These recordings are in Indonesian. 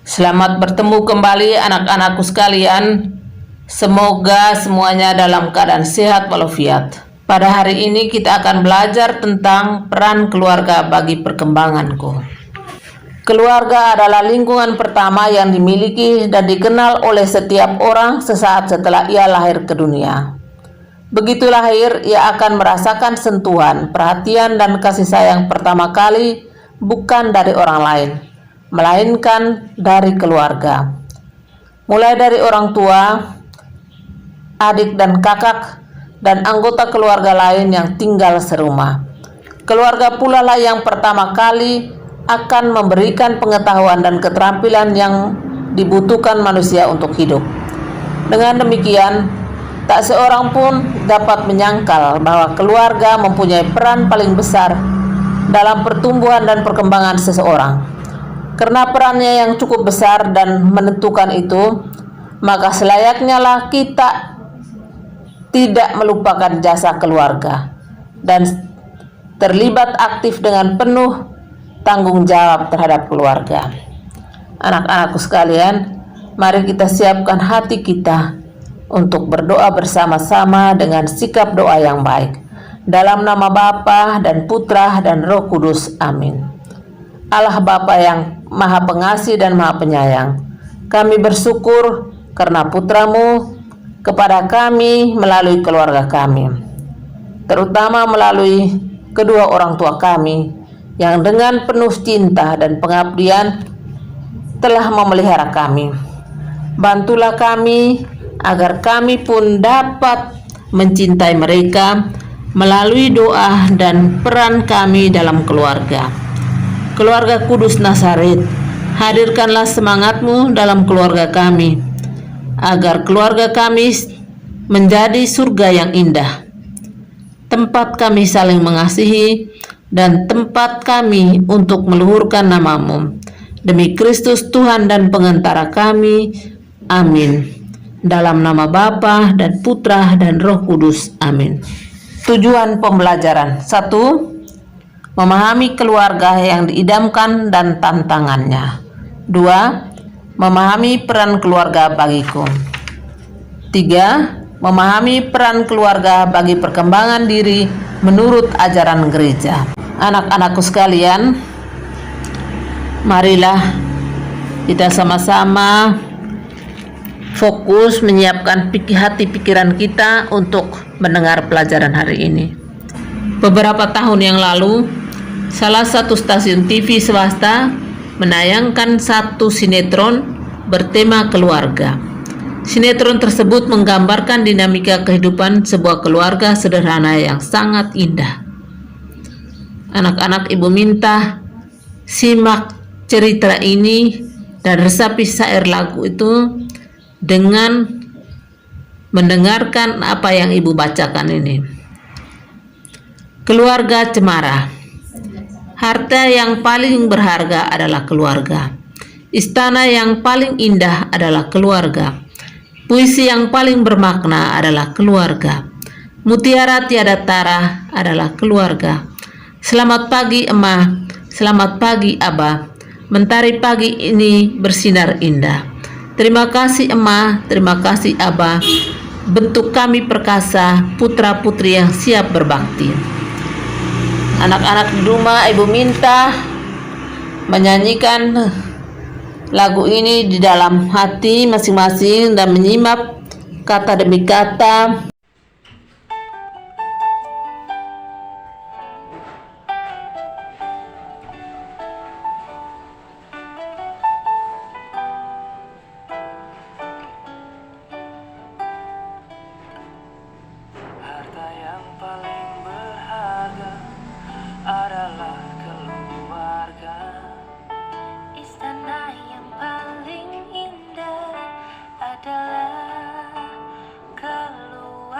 Selamat bertemu kembali anak-anakku sekalian. Semoga semuanya dalam keadaan sehat walafiat. Pada hari ini kita akan belajar tentang peran keluarga bagi perkembanganku. Keluarga adalah lingkungan pertama yang dimiliki dan dikenal oleh setiap orang sesaat setelah ia lahir ke dunia. Begitu lahir, ia akan merasakan sentuhan, perhatian, dan kasih sayang pertama kali bukan dari orang lain, melainkan dari keluarga. Mulai dari orang tua, adik dan kakak, dan anggota keluarga lain yang tinggal serumah. Keluarga pula lah yang pertama kali akan memberikan pengetahuan dan keterampilan yang dibutuhkan manusia untuk hidup. Dengan demikian, tak seorang pun dapat menyangkal bahwa keluarga mempunyai peran paling besar dalam pertumbuhan dan perkembangan seseorang. Karena perannya yang cukup besar dan menentukan itu, maka selayaknya lah kita tidak melupakan jasa keluarga dan terlibat aktif dengan penuh tanggung jawab terhadap keluarga. Anak-anakku sekalian, mari kita siapkan hati kita untuk berdoa bersama-sama dengan sikap doa yang baik. Dalam nama Bapa dan Putra dan Roh Kudus. Amin. Allah Bapa yang Maha Pengasih dan Maha Penyayang, kami bersyukur karena Putramu kepada kami melalui keluarga kami, terutama melalui kedua orang tua kami yang dengan penuh cinta dan pengabdian telah memelihara kami. Bantulah kami agar kami pun dapat mencintai mereka melalui doa dan peran kami dalam keluarga. Keluarga Kudus Nazaret, hadirkanlah semangat-Mu dalam keluarga kami, agar keluarga kami menjadi surga yang indah, tempat kami saling mengasihi, dan tempat kami untuk meluhurkan nama-Mu. Demi Kristus Tuhan dan Pengantara kami. Amin. Dalam nama Bapa dan Putra dan Roh Kudus. Amin. Tujuan pembelajaran: 1. Memahami keluarga yang diidamkan dan tantangannya. 2. Memahami peran keluarga bagiku. 3. Memahami peran keluarga bagi perkembangan diri menurut ajaran gereja. Anak-anakku sekalian, marilah kita sama-sama fokus menyiapkan hati pikiran kita untuk mendengar pelajaran hari ini. Beberapa tahun yang lalu, salah satu stasiun TV swasta menayangkan satu sinetron bertema keluarga. Sinetron tersebut menggambarkan dinamika kehidupan sebuah keluarga sederhana yang sangat indah. Anak-anak, ibu minta simak cerita ini dan resapi syair lagu itu dengan mendengarkan apa yang ibu bacakan ini. Keluarga cemara. Harta yang paling berharga adalah keluarga. Istana yang paling indah adalah keluarga. Puisi yang paling bermakna adalah keluarga. Mutiara tiada tara adalah keluarga. Selamat pagi Emah, selamat pagi Abah. Mentari pagi ini bersinar indah. Terima kasih Emah, terima kasih Abah. Bentuk kami perkasa, putra-putri yang siap berbakti. Anak-anak di rumah, ibu minta menyanyikan lagu ini di dalam hati masing-masing dan menyimak kata demi kata. Harta yang paling berharga adalah keluarga. Istana yang paling indah adalah keluarga.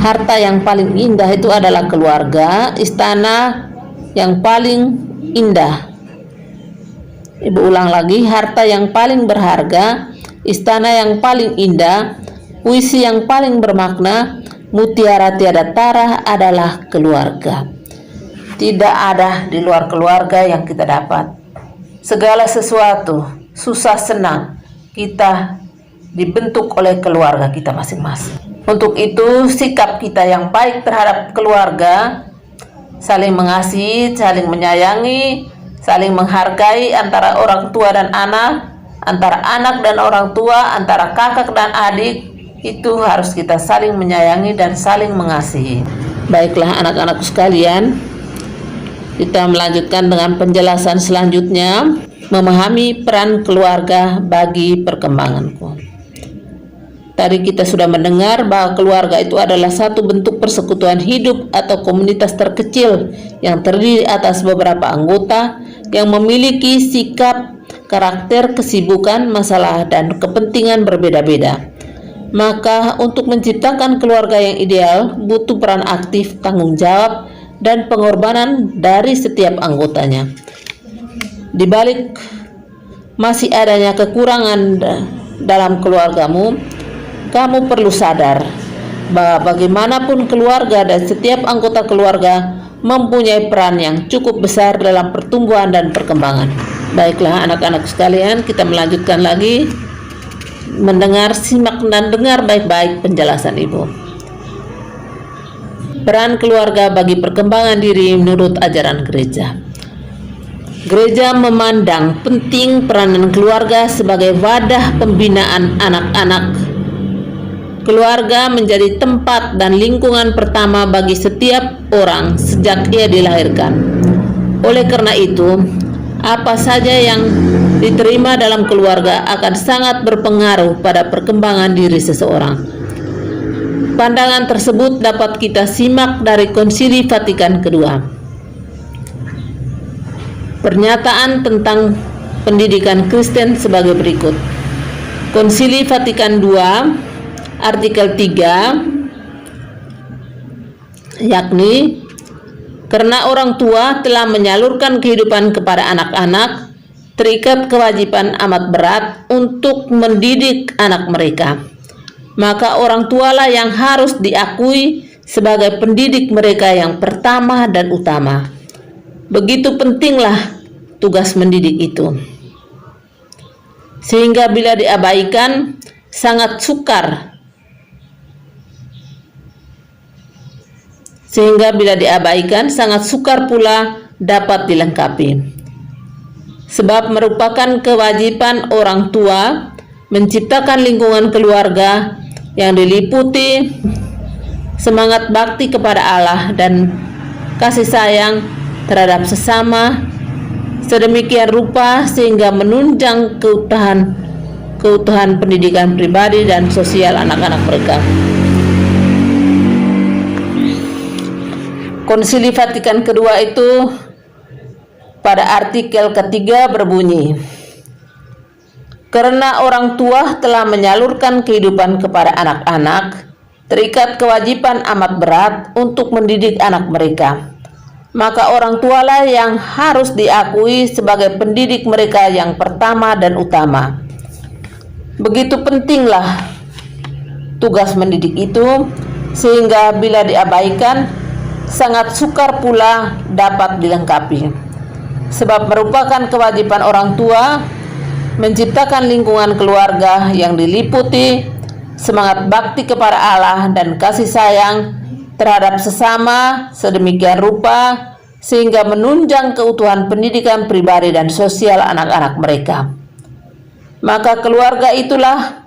Harta yang paling indah itu adalah keluarga, istana yang paling indah. Ibu ulang lagi, harta yang paling berharga, istana yang paling indah, puisi yang paling bermakna, mutiara tiada tara adalah keluarga. Tidak ada di luar keluarga yang kita dapat. Segala sesuatu, susah senang, kita dibentuk oleh keluarga kita masing-masing. Untuk itu, sikap kita yang baik terhadap keluarga, saling mengasihi, saling menyayangi, saling menghargai antara orang tua dan anak, antara anak dan orang tua, antara kakak dan adik, itu harus kita saling menyayangi dan saling mengasihi. Baiklah anak-anakku sekalian, kita melanjutkan dengan penjelasan selanjutnya, memahami peran keluarga bagi perkembanganku. Tadi kita sudah mendengar bahwa keluarga itu adalah satu bentuk persekutuan hidup atau komunitas terkecil yang terdiri atas beberapa anggota yang memiliki sikap, karakter, kesibukan, masalah, dan kepentingan berbeda-beda. Maka untuk menciptakan keluarga yang ideal butuh peran aktif, tanggung jawab, dan pengorbanan dari setiap anggotanya. Di balik masih adanya kekurangan dalam keluargamu, kamu perlu sadar bahwa bagaimanapun keluarga dan setiap anggota keluarga mempunyai peran yang cukup besar dalam pertumbuhan dan perkembangan. Baiklah anak-anak sekalian, kita melanjutkan lagi mendengar, simak dan dengar baik-baik penjelasan Ibu. Peran keluarga bagi perkembangan diri menurut ajaran gereja. Gereja memandang penting peranan keluarga sebagai wadah pembinaan anak-anak. Keluarga menjadi tempat dan lingkungan pertama bagi setiap orang sejak ia dilahirkan. Oleh karena itu, apa saja yang diterima dalam keluarga akan sangat berpengaruh pada perkembangan diri seseorang. Pandangan tersebut dapat kita simak dari Konsili Vatikan II. Pernyataan tentang pendidikan Kristen sebagai berikut. Konsili Vatikan II artikel 3, yakni karena orang tua telah menyalurkan kehidupan kepada anak-anak, terikat kewajiban amat berat untuk mendidik anak mereka. Maka orang tualah yang harus diakui sebagai pendidik mereka yang pertama dan utama. Begitu pentinglah tugas mendidik itu, sehingga bila diabaikan sangat sukar. Sangat sukar pula dapat dilengkapi. Sebab merupakan kewajiban orang tua menciptakan lingkungan keluarga yang diliputi semangat bakti kepada Allah dan kasih sayang terhadap sesama sedemikian rupa sehingga menunjang keutuhan pendidikan pribadi dan sosial anak-anak mereka. Konsili Vatikan II itu pada artikel ketiga berbunyi, karena orang tua telah menyalurkan kehidupan kepada anak-anak, terikat kewajiban amat berat untuk mendidik anak mereka. Maka orang tualah yang harus diakui sebagai pendidik mereka yang pertama dan utama. Begitu pentinglah tugas mendidik itu, sehingga bila diabaikan sangat sukar pula dapat dilengkapi. Sebab merupakan kewajiban orang tua menciptakan lingkungan keluarga yang diliputi semangat bakti kepada Allah dan kasih sayang terhadap sesama sedemikian rupa sehingga menunjang keutuhan pendidikan pribadi dan sosial anak-anak mereka. Maka keluarga itulah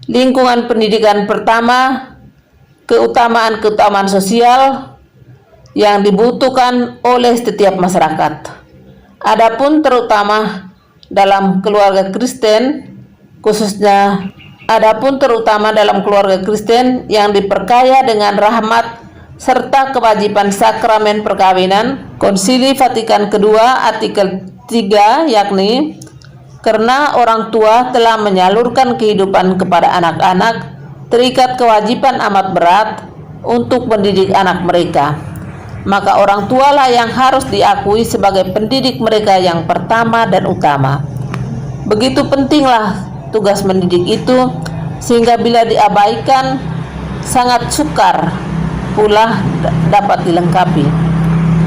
lingkungan pendidikan pertama, keutamaan-keutamaan sosial yang dibutuhkan oleh setiap masyarakat. Adapun terutama dalam keluarga Kristen, dalam keluarga Kristen yang diperkaya dengan rahmat serta kewajiban sakramen perkawinan, Konsili Vatikan II artikel 3, yakni karena orang tua telah menyalurkan kehidupan kepada anak-anak, terikat kewajiban amat berat untuk mendidik anak mereka, maka orang tualah yang harus diakui sebagai pendidik mereka yang pertama dan utama. Begitu pentinglah tugas mendidik itu, sehingga bila diabaikan sangat sukar pula dapat dilengkapi.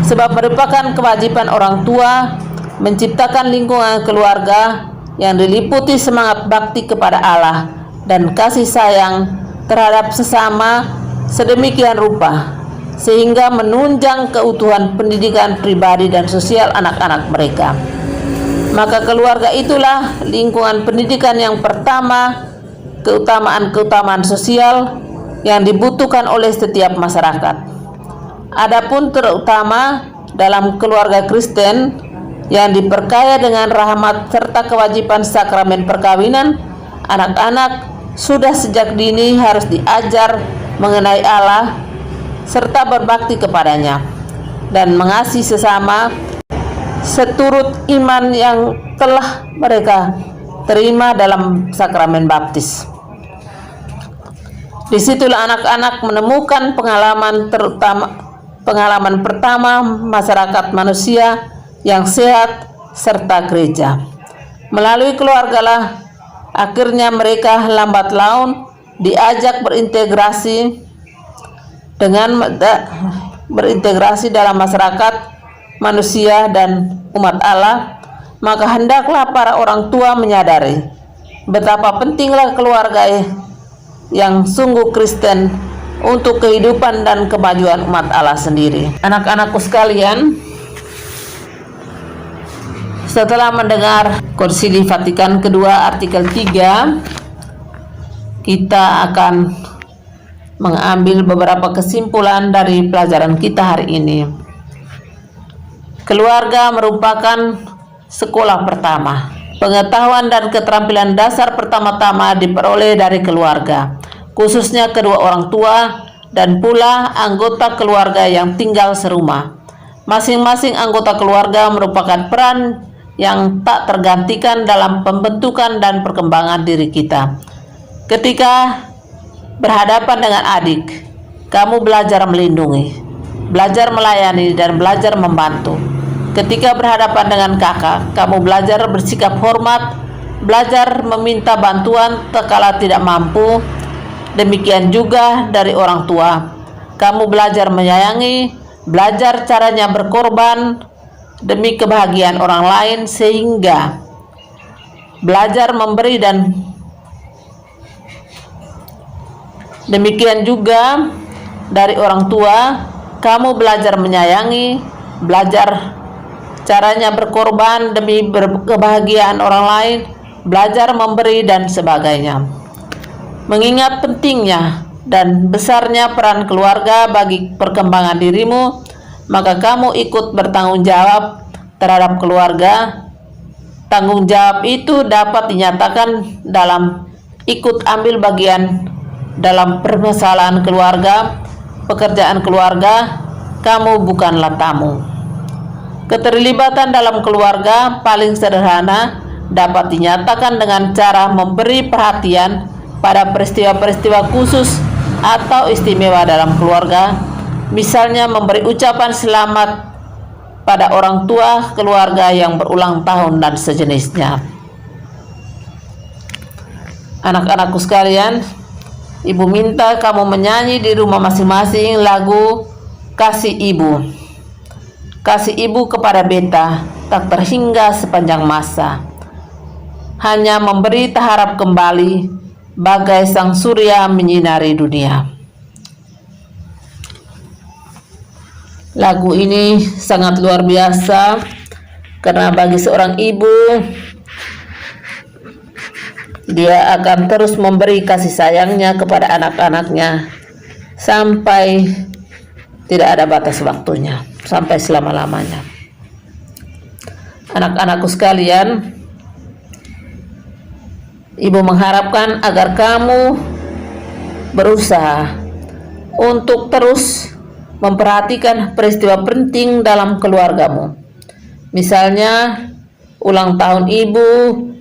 Sebab merupakan kewajiban orang tua menciptakan lingkungan keluarga yang diliputi semangat bakti kepada Allah dan kasih sayang terhadap sesama sedemikian rupa, sehingga menunjang keutuhan pendidikan pribadi dan sosial anak-anak mereka. Maka keluarga itulah lingkungan pendidikan yang pertama, keutamaan-keutamaan sosial yang dibutuhkan oleh setiap masyarakat. Adapun terutama dalam keluarga Kristen yang diperkaya dengan rahmat serta kewajiban sakramen perkawinan, anak-anak sudah sejak dini harus diajar mengenai Allah serta berbakti kepadanya dan mengasihi sesama seturut iman yang telah mereka terima dalam sakramen baptis. Disitulah anak-anak menemukan pengalaman pertama masyarakat manusia yang sehat serta gereja. Melalui keluargalah akhirnya mereka lambat laun diajak berintegrasi dalam masyarakat manusia dan umat Allah. Maka hendaklah para orang tua menyadari betapa pentinglah keluarga yang sungguh Kristen untuk kehidupan dan kemajuan umat Allah sendiri. Anak-anakku sekalian, setelah mendengar Konsili Vatikan kedua artikel 3, kita akan mengambil beberapa kesimpulan dari pelajaran kita hari ini. Keluarga merupakan sekolah pertama. Pengetahuan dan keterampilan dasar pertama-tama diperoleh dari keluarga, khususnya kedua orang tua dan pula anggota keluarga yang tinggal serumah. Masing-masing anggota keluarga merupakan peran yang tak tergantikan dalam pembentukan dan perkembangan diri kita. Ketika berhadapan dengan adik, kamu belajar melindungi, belajar melayani, dan belajar membantu. Ketika berhadapan dengan kakak, kamu belajar bersikap hormat, belajar meminta bantuan tatkala tidak mampu. Demikian juga dari orang tua, kamu belajar menyayangi, belajar caranya berkorban demi kebahagiaan orang lain, sehingga belajar memberi. Dan demikian juga dari orang tua, kamu belajar menyayangi, belajar caranya berkorban demi kebahagiaan orang lain, belajar memberi, dan sebagainya. Mengingat pentingnya dan besarnya peran keluarga bagi perkembangan dirimu, maka kamu ikut bertanggung jawab terhadap keluarga. Tanggung jawab itu dapat dinyatakan dalam ikut ambil bagian dalam permasalahan keluarga, pekerjaan keluarga. Kamu bukanlah tamu. Keterlibatan dalam keluarga paling sederhana dapat dinyatakan dengan cara memberi perhatian pada peristiwa-peristiwa khusus atau istimewa dalam keluarga. Misalnya memberi ucapan selamat pada orang tua keluarga yang berulang tahun dan sejenisnya. Anak-anakku sekalian, ibu minta kamu menyanyi di rumah masing-masing lagu Kasih Ibu. Kasih ibu kepada beta tak terhingga sepanjang masa, hanya memberi tak harap kembali, bagai sang surya menyinari dunia. Lagu ini sangat luar biasa, karena bagi seorang ibu, dia akan terus memberi kasih sayangnya kepada anak-anaknya sampai tidak ada batas waktunya, sampai selama-lamanya. Anak-anakku sekalian, ibu mengharapkan agar kamu berusaha untuk terus memperhatikan peristiwa penting dalam keluargamu. Misalnya ulang tahun ibu,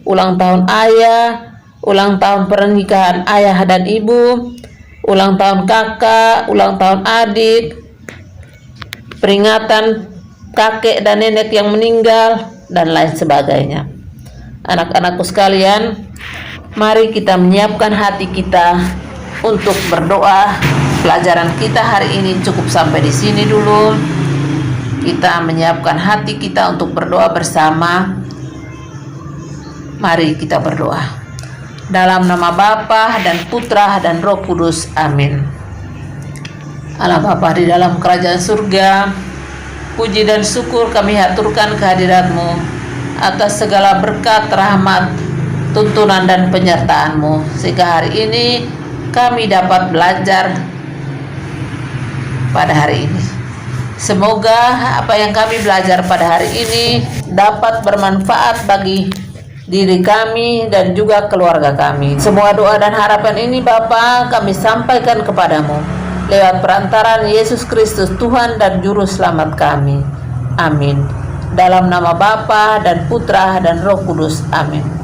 ulang tahun ayah, ulang tahun pernikahan ayah dan ibu, ulang tahun kakak, ulang tahun adik, peringatan kakek dan nenek yang meninggal, dan lain sebagainya. Anak-anakku sekalian, mari kita menyiapkan hati kita untuk berdoa. Pelajaran kita hari ini cukup sampai di sini dulu. Kita menyiapkan hati kita untuk berdoa bersama. Mari kita berdoa. Dalam nama Bapa dan Putra dan Roh Kudus. Amin. Allah Bapa di dalam kerajaan surga, puji dan syukur kami haturkan kehadirat-Mu atas segala berkat, rahmat, tuntunan dan penyertaan-Mu, sehingga hari ini kami dapat belajar pada hari ini. Semoga apa yang kami belajar pada hari ini dapat bermanfaat bagi diri kami dan juga keluarga kami. Semua doa dan harapan ini Bapa kami sampaikan kepadamu lewat perantaraan Yesus Kristus, Tuhan dan Juru Selamat kami. Amin. Dalam nama Bapa dan Putra dan Roh Kudus. Amin.